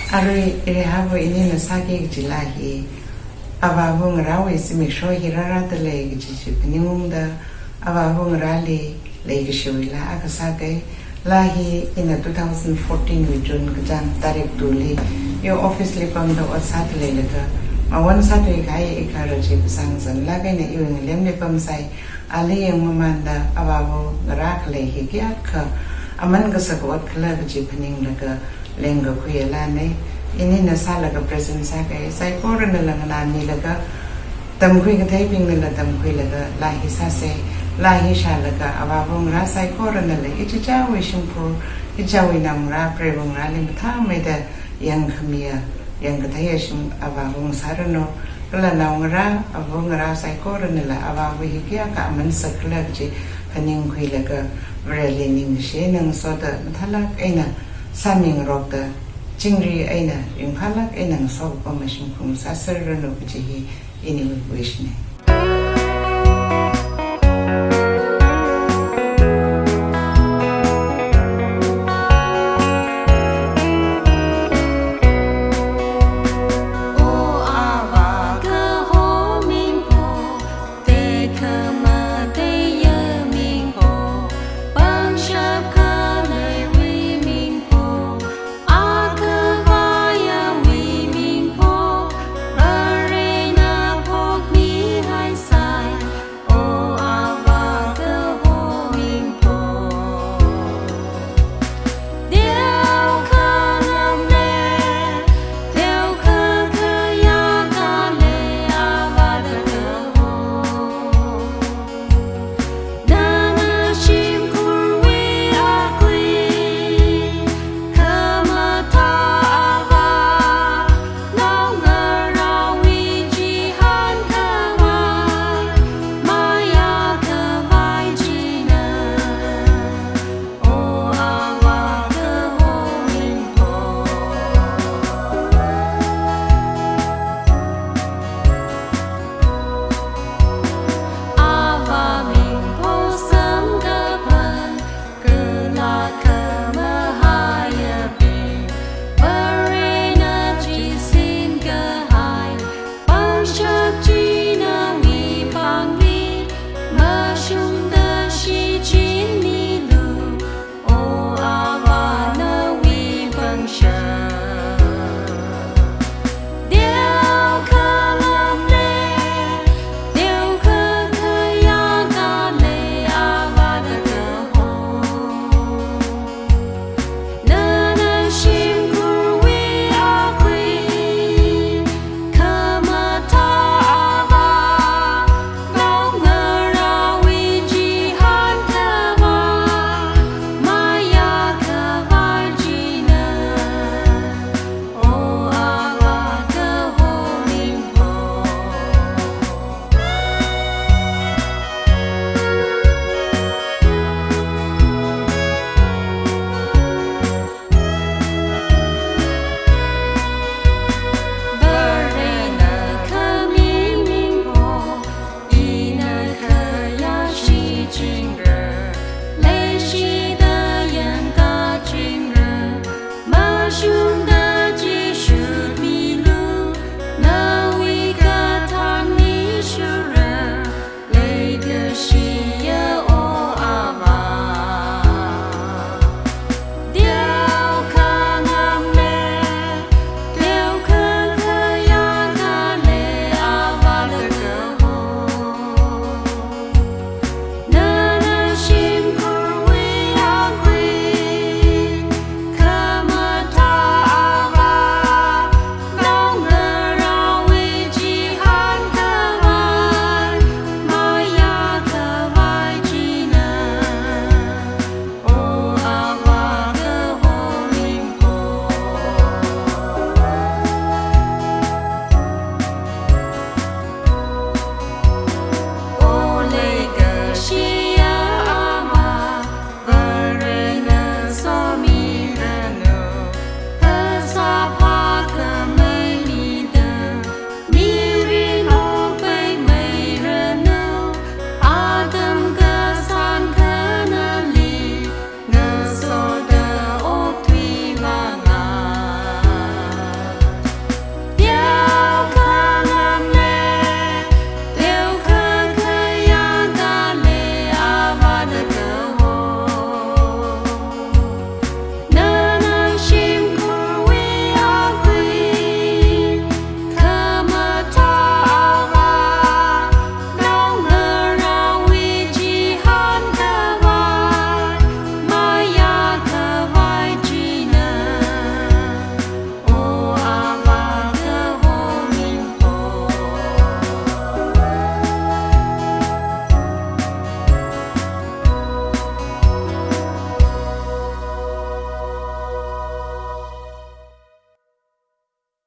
Arui irehavo ini nasake jilahi avavung rawi simisho hirara de lege jipinimunda avavung rali lege shwila akasake lahi in 2014 June kajan tarik tuli yo office lipam do sat lega mawan satu ikai ikaraji pesangsan lagai ne yung lem lipam sai ali yang memanda avavo rak lehi kiat ka aman kasakot kala jipining lega lenga kuyela ne ini nasa laga present sa kay sai kora na lang nani laga tamkui ka typing nila tamkui laga lahi sa se lahi siya laga awabong ra sai kora na lang ichichawi shumpo ichawi nam ra prebong ra limata may da yang kamiya yang kataya shum awabong sarano kala naong ra awabong ra sai kora nila awawi hikiya ka aman sa kalagji paning kui laga vreli ning siya nang soda matalak ay na saming rokta Jingri aina yung halak ay nang sob pa masyong kung sasarano pa ini wishne.